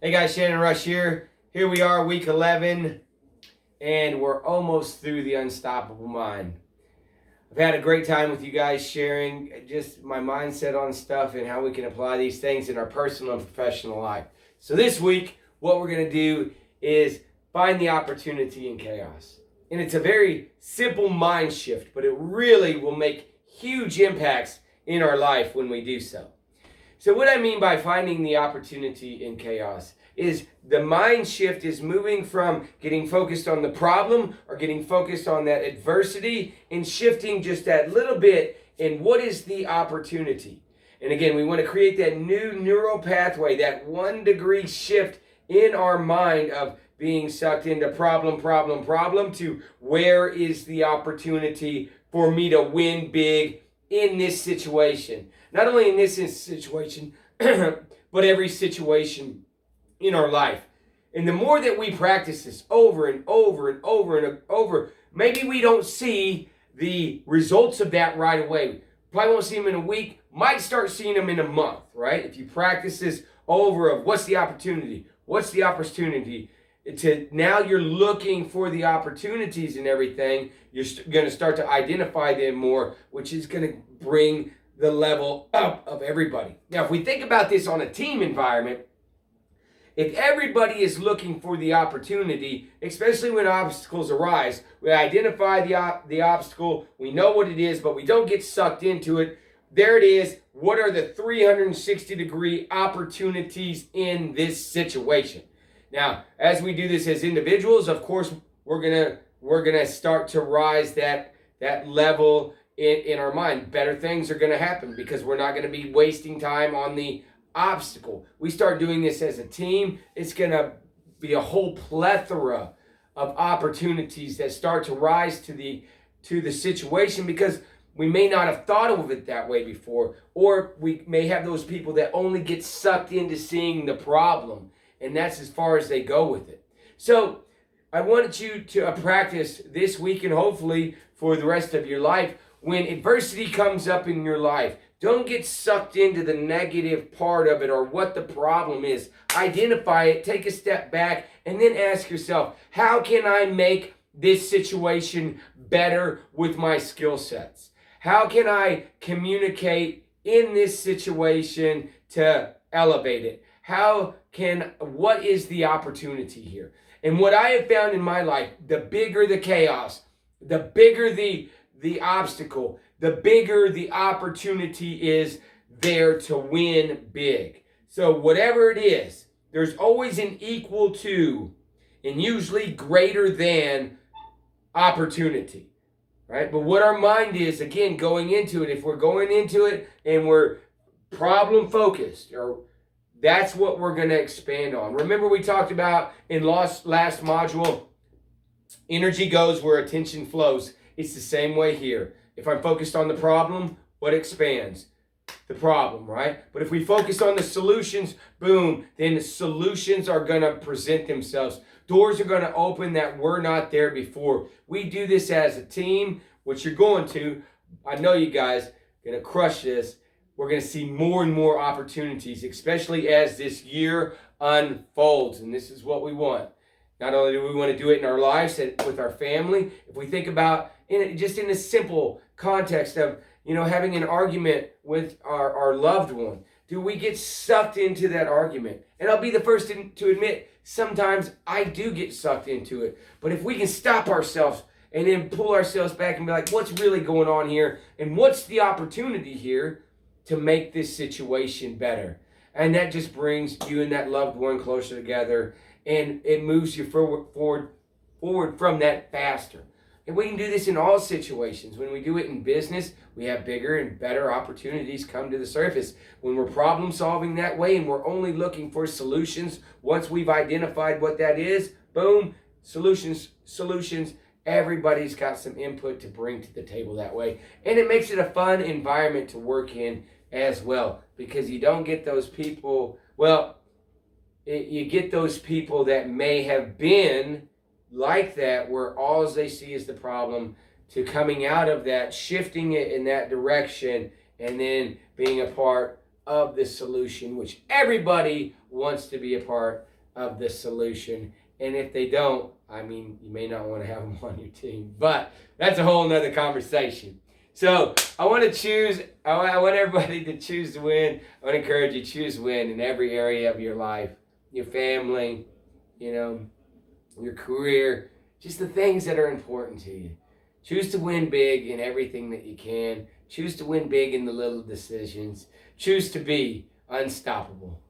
Hey guys, Shannon Rush here. Here we are, week 11, and we're almost through the Unstoppable Mind. I've had a great time with you guys sharing just my mindset on stuff and how we can apply these things in our personal and professional life. So this week, what we're going to do is find the opportunity in chaos. And it's a very simple mind shift, but it really will make huge impacts in our life when we do so. So what I mean by finding the opportunity in chaos is the mind shift is moving from getting focused on the problem or getting focused on that adversity and shifting just that little bit in what is the opportunity. And again, we want to create that new neural pathway, that 1 degree shift in our mind of being sucked into problem to where is the opportunity for me to win big in this situation. Not only in this situation, but every situation in our life. And the more that we practice this over and over and over and over, maybe we don't see the results of that right away. Probably won't see them in a week, might start seeing them in a month, right? If you practice this over of what's the opportunity? What's the opportunity? To now you're looking for the opportunities and everything. You're going to start to identify them more, which is going to bring the level up of everybody. Now, if we think about this on a team environment, if everybody is looking for the opportunity, especially when obstacles arise, we identify the obstacle, we know what it is, but we don't get sucked into it. There it is. What are the 360-degree opportunities in this situation? Now, as we do this as individuals, of course, we're gonna start to rise that level in our mind. Better things are gonna happen because we're not gonna be wasting time on the obstacle. We start doing this as a team, it's gonna be a whole plethora of opportunities that start to rise to the situation because we may not have thought of it that way before, or we may have those people that only get sucked into seeing the problem, and that's as far as they go with it. So I wanted you to practice this week and hopefully for the rest of your life. When adversity comes up in your life, don't get sucked into the negative part of it or what the problem is. Identify it, take a step back, and then ask yourself, how can I make this situation better with my skill sets? How can I communicate in this situation to elevate it? What is the opportunity here? And what I have found in my life, the bigger the chaos, the bigger the obstacle, the bigger the opportunity is there to win big. So whatever it is, there's always an equal to and usually greater than opportunity, right? But what our mind is, again, going into it, if we're going into it and we're problem focused, or that's what we're going to expand on. Remember we talked about in last module, energy goes where attention flows. It's the same way here. If I'm focused on the problem, what expands? The problem, right? But if we focus on the solutions, boom, then the solutions are going to present themselves. Doors are going to open that were not there before. We do this as a team, which you're going to. I know you guys are going to crush this. We're going to see more and more opportunities, especially as this year unfolds. And this is what we want. Not only do we want to do it in our lives, with our family, if we think about just in a simple context of, having an argument with our loved one, do we get sucked into that argument? And I'll be the first to admit, sometimes I do get sucked into it. But if we can stop ourselves and then pull ourselves back and be like, what's really going on here? And what's the opportunity here to make this situation better? And that just brings you and that loved one closer together, and it moves you forward from that faster. And we can do this in all situations. When we do it in business, we have bigger and better opportunities come to the surface. When we're problem solving that way and we're only looking for solutions, once we've identified what that is, boom, solutions. Everybody's got some input to bring to the table that way. And it makes it a fun environment to work in as well, because you don't get those people, you get those people that may have been like that, where all they see is the problem, to coming out of that, shifting it in that direction, and then being a part of the solution, which everybody wants to be a part of the solution. And if they don't, I mean, you may not want to have them on your team, but that's a whole nother conversation. So I want everybody to choose to win. I want to encourage you to choose to win in every area of your life, your family, your career, just the things that are important to you. Choose to win big in everything that you can. Choose to win big in the little decisions. Choose to be unstoppable.